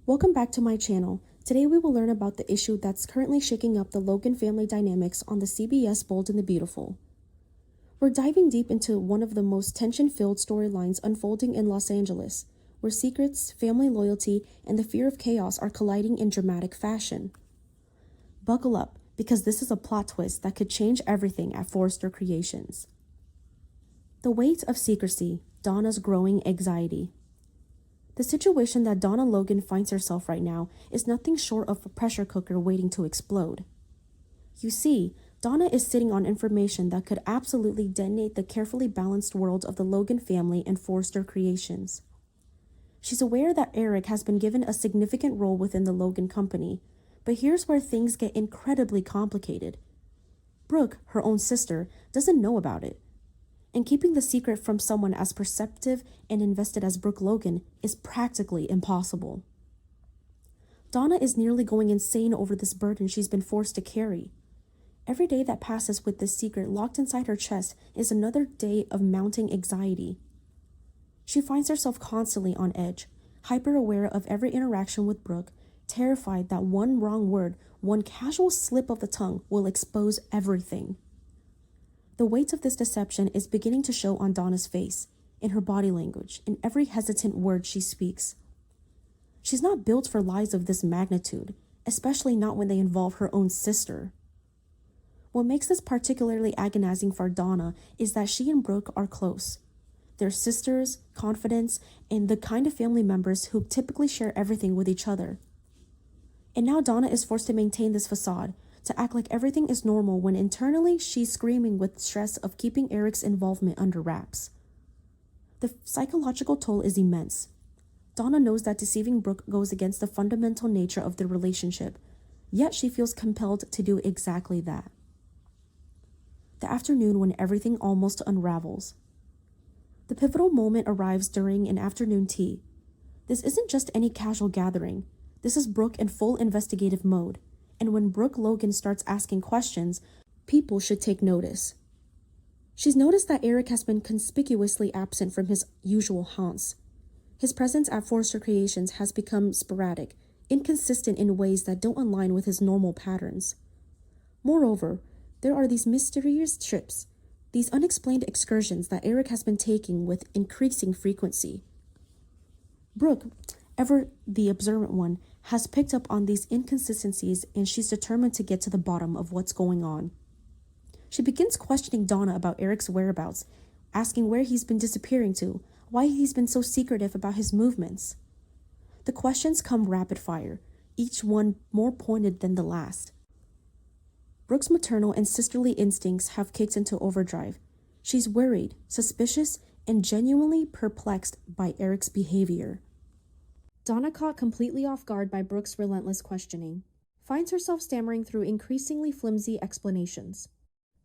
Welcome back to my channel. Today we will learn about the issue that's currently shaking up the Logan family dynamics on the CBS Bold and the Beautiful. We're diving deep into one of the most tension-filled storylines unfolding in Los Angeles, where secrets, family loyalty, and the fear of chaos are colliding in dramatic fashion. Buckle up, because this is a plot twist that could change everything at Forrester Creations. The weight of secrecy, Donna's growing anxiety. The situation that Donna Logan finds herself right now is nothing short of a pressure cooker waiting to explode. You see, Donna is sitting on information that could absolutely detonate the carefully balanced world of the Logan family and Forrester Creations. She's aware that Eric has been given a significant role within the Logan company, but here's where things get incredibly complicated. Brooke, her own sister, doesn't know about it. And keeping the secret from someone as perceptive and invested as Brooke Logan is practically impossible. Donna is nearly going insane over this burden she's been forced to carry. Every day that passes with this secret locked inside her chest is another day of mounting anxiety. She finds herself constantly on edge, hyper-aware of every interaction with Brooke, terrified that one wrong word, one casual slip of the tongue will expose everything. The weight of this deception is beginning to show on Donna's face, in her body language, in every hesitant word she speaks. She's not built for lies of this magnitude, especially not when they involve her own sister. What makes this particularly agonizing for Donna is that she and Brooke are close. They're sisters, confidants, and the kind of family members who typically share everything with each other. And now Donna is forced to maintain this facade, to act like everything is normal when internally she's screaming with stress of keeping Eric's involvement under wraps. The psychological toll is immense. Donna knows that deceiving Brooke goes against the fundamental nature of the relationship, yet she feels compelled to do exactly that. The afternoon when everything almost unravels. The pivotal moment arrives during an afternoon tea. This isn't just any casual gathering. This is Brooke in full investigative mode. And when Brooke Logan starts asking questions, people should take notice. She's noticed that Eric has been conspicuously absent from his usual haunts. His presence at Forrester Creations has become sporadic, inconsistent in ways that don't align with his normal patterns. Moreover, there are these mysterious trips, these unexplained excursions that Eric has been taking with increasing frequency. Brooke, ever the observant one, has picked up on these inconsistencies, and she's determined to get to the bottom of what's going on. She begins questioning Donna about Eric's whereabouts, asking where he's been disappearing to, why he's been so secretive about his movements. The questions come rapid fire, each one more pointed than the last. Brooke's maternal and sisterly instincts have kicked into overdrive. She's worried, suspicious, and genuinely perplexed by Eric's behavior. Donna, caught completely off guard by Brooke's relentless questioning, finds herself stammering through increasingly flimsy explanations.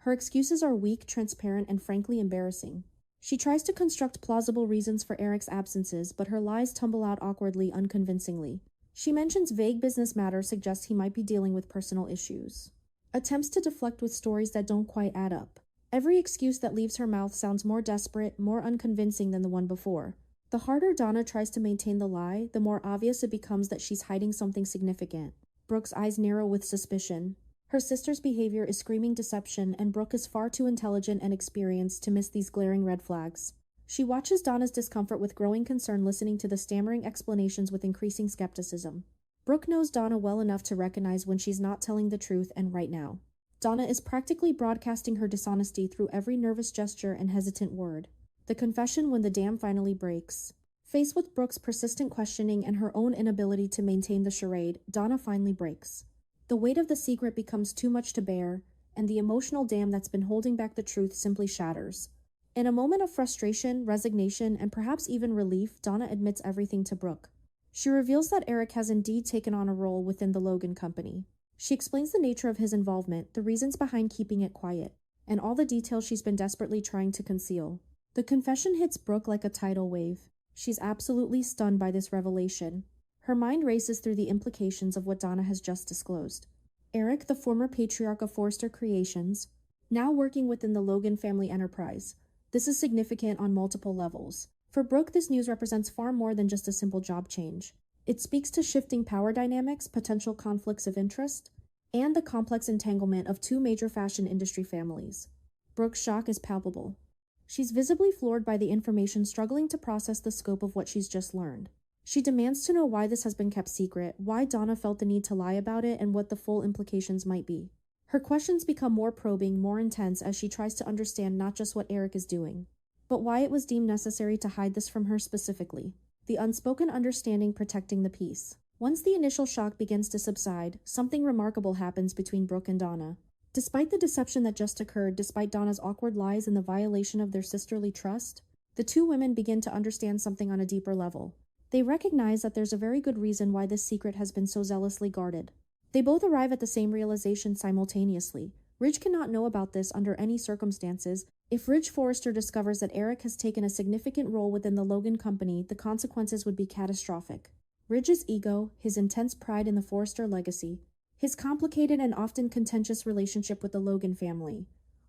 Her excuses are weak, transparent, and frankly embarrassing. She tries to construct plausible reasons for Eric's absences, but her lies tumble out awkwardly, unconvincingly. She mentions vague business matters suggest he might be dealing with personal issues. Attempts to deflect with stories that don't quite add up. Every excuse that leaves her mouth sounds more desperate, more unconvincing than the one before. The harder Donna tries to maintain the lie, the more obvious it becomes that she's hiding something significant. Brooke's eyes narrow with suspicion. Her sister's behavior is screaming deception, and Brooke is far too intelligent and experienced to miss these glaring red flags. She watches Donna's discomfort with growing concern, listening to the stammering explanations with increasing skepticism. Brooke knows Donna well enough to recognize when she's not telling the truth, and right now. Donna is practically broadcasting her dishonesty through every nervous gesture and hesitant word. The confession when the dam finally breaks. Faced with Brooke's persistent questioning and her own inability to maintain the charade, Donna finally breaks. The weight of the secret becomes too much to bear, and the emotional dam that's been holding back the truth simply shatters. In a moment of frustration, resignation, and perhaps even relief, Donna admits everything to Brooke. She reveals that Eric has indeed taken on a role within the Logan company. She explains the nature of his involvement, the reasons behind keeping it quiet, and all the details she's been desperately trying to conceal. The confession hits Brooke like a tidal wave. She's absolutely stunned by this revelation. Her mind races through the implications of what Donna has just disclosed. Eric, the former patriarch of Forrester Creations, now working within the Logan family enterprise. This is significant on multiple levels. For Brooke, this news represents far more than just a simple job change. It speaks to shifting power dynamics, potential conflicts of interest, and the complex entanglement of two major fashion industry families. Brooke's shock is palpable. She's visibly floored by the information, struggling to process the scope of what she's just learned. She demands to know why this has been kept secret, why Donna felt the need to lie about it, and what the full implications might be. Her questions become more probing, more intense as she tries to understand not just what Eric is doing, but why it was deemed necessary to hide this from her specifically. The unspoken understanding protecting the peace. Once the initial shock begins to subside, something remarkable happens between Brooke and Donna. Despite the deception that just occurred, despite Donna's awkward lies and the violation of their sisterly trust, the two women begin to understand something on a deeper level. They recognize that there's a very good reason why this secret has been so zealously guarded. They both arrive at the same realization simultaneously. Ridge cannot know about this under any circumstances. If Ridge Forrester discovers that Eric has taken a significant role within the Logan company, the consequences would be catastrophic. Ridge's ego, his intense pride in the Forrester legacy, his complicated and often contentious relationship with the Logan family,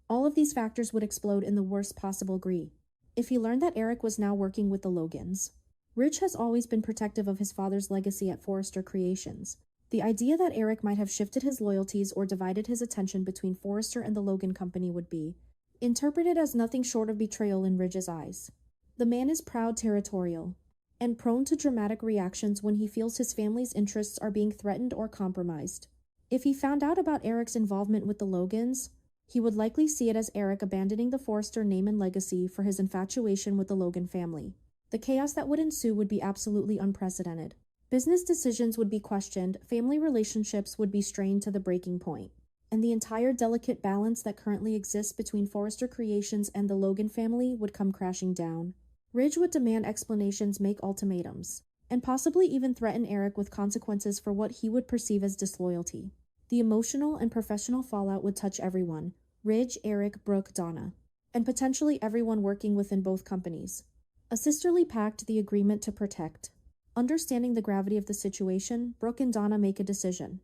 all of these factors would explode in the worst possible degree if he learned that Eric was now working with the Logans. Ridge has always been protective of his father's legacy at Forrester Creations. The idea that Eric might have shifted his loyalties or divided his attention between Forrester and the Logan company would be interpreted as nothing short of betrayal in Ridge's eyes. The man is proud, territorial, and prone to dramatic reactions when he feels his family's interests are being threatened or compromised. If he found out about Eric's involvement with the Logans, he would likely see it as Eric abandoning the Forrester name and legacy for his infatuation with the Logan family. The chaos that would ensue would be absolutely unprecedented. Business decisions would be questioned, family relationships would be strained to the breaking point, and the entire delicate balance that currently exists between Forrester Creations and the Logan family would come crashing down. Ridge would demand explanations, make ultimatums, and possibly even threaten Eric with consequences for what he would perceive as disloyalty. The emotional and professional fallout would touch everyone: Ridge, Eric, Brooke, Donna, and potentially everyone working within both companies. A sisterly pact, the agreement to protect. Understanding the gravity of the situation, Brooke and Donna make a decision.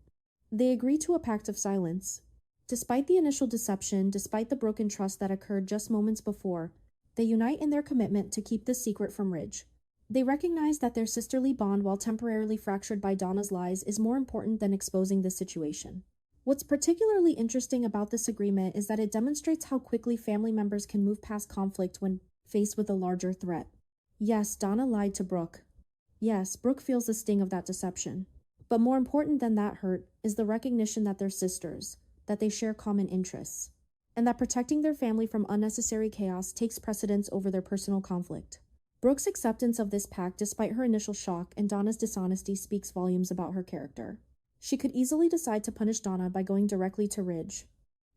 They agree to a pact of silence. Despite the initial deception, despite the broken trust that occurred just moments before, they unite in their commitment to keep this secret from Ridge. They recognize that their sisterly bond, while temporarily fractured by Donna's lies, is more important than exposing the situation. What's particularly interesting about this agreement is that it demonstrates how quickly family members can move past conflict when faced with a larger threat. Yes, Donna lied to Brooke. Yes, Brooke feels the sting of that deception. But more important than that hurt is the recognition that they're sisters, that they share common interests, and that protecting their family from unnecessary chaos takes precedence over their personal conflict. Brooke's acceptance of this pact, despite her initial shock, and Donna's dishonesty speaks volumes about her character. She could easily decide to punish Donna by going directly to Ridge.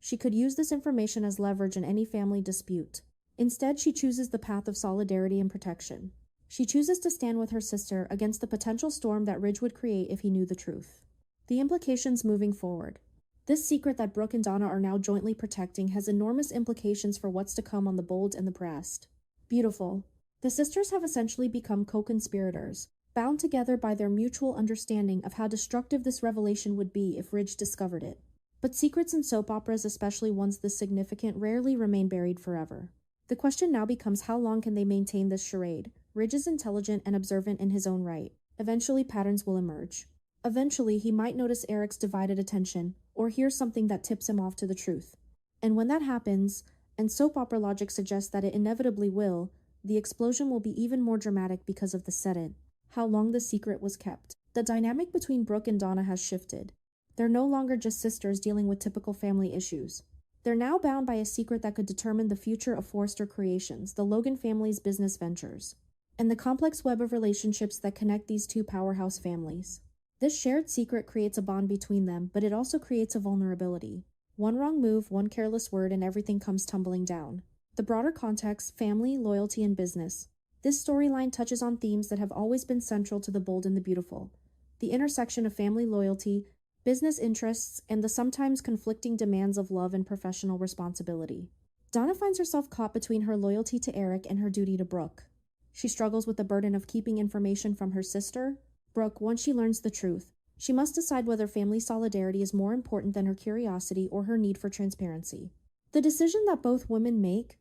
She could use this information as leverage in any family dispute. Instead, she chooses the path of solidarity and protection. She chooses to stand with her sister against the potential storm that Ridge would create if he knew the truth. The implications moving forward. This secret that Brooke and Donna are now jointly protecting has enormous implications for what's to come on the bold and the brassed. Beautiful. The sisters have essentially become co-conspirators, bound together by their mutual understanding of how destructive this revelation would be if Ridge discovered it. But secrets in soap operas, especially ones this significant, rarely remain buried forever. The question now becomes, how long can they maintain this charade? Ridge is intelligent and observant in his own right. Eventually, patterns will emerge. Eventually, he might notice Eric's divided attention, or hear something that tips him off to the truth. And when that happens, and soap opera logic suggests that it inevitably will, the explosion will be even more dramatic because of the set-in, how long the secret was kept. The dynamic between Brooke and Donna has shifted. They're no longer just sisters dealing with typical family issues. They're now bound by a secret that could determine the future of Forrester Creations, the Logan family's business ventures, and the complex web of relationships that connect these two powerhouse families. This shared secret creates a bond between them, but it also creates a vulnerability. One wrong move, one careless word, and everything comes tumbling down. The broader context: family, loyalty, and business. This storyline touches on themes that have always been central to The Bold and the Beautiful: the intersection of family loyalty, business interests, and the sometimes conflicting demands of love and professional responsibility. Donna finds herself caught between her loyalty to Eric and her duty to Brooke. She struggles with the burden of keeping information from her sister, Brooke. Once she learns the truth, she must decide whether family solidarity is more important than her curiosity or her need for transparency. The decision that both women make,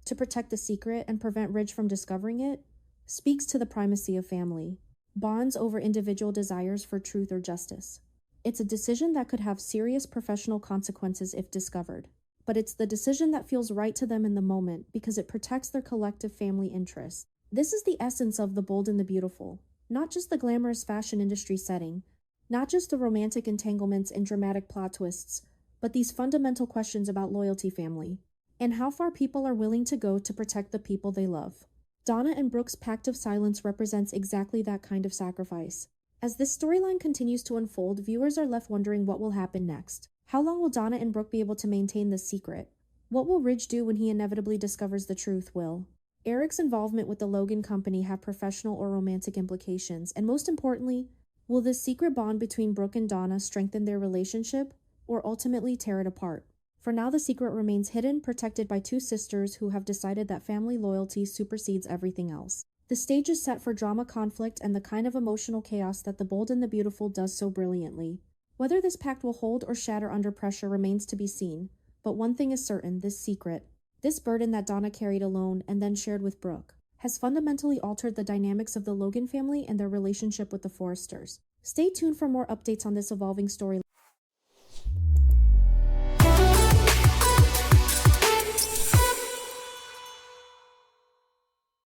to protect the secret and prevent Ridge from discovering it, speaks to the primacy of family. bonds over individual desires for truth or justice. It's a decision that could have serious professional consequences if discovered. But it's the decision that feels right to them in the moment because it protects their collective family interests. This is the essence of The Bold and the Beautiful. Not just the glamorous fashion industry setting, not just the romantic entanglements and dramatic plot twists, but these fundamental questions about loyalty, family, and how far people are willing to go to protect the people they love. Donna and Brooke's pact of silence represents exactly that kind of sacrifice. As this storyline continues to unfold, viewers are left wondering what will happen next. How long will Donna and Brooke be able to maintain this secret? What will Ridge do when he inevitably discovers the truth? Will Eric's involvement with the Logan Company have professional or romantic implications? And most importantly, will this secret bond between Brooke and Donna strengthen their relationship or ultimately tear it apart? For now, the secret remains hidden, protected by two sisters who have decided that family loyalty supersedes everything else. The stage is set for drama, conflict, and the kind of emotional chaos that The Bold and the Beautiful does so brilliantly. Whether this pact will hold or shatter under pressure remains to be seen, but one thing is certain: this secret, this burden that Donna carried alone and then shared with Brooke, has fundamentally altered the dynamics of the Logan family and their relationship with the Forresters. Stay tuned for more updates on this evolving story.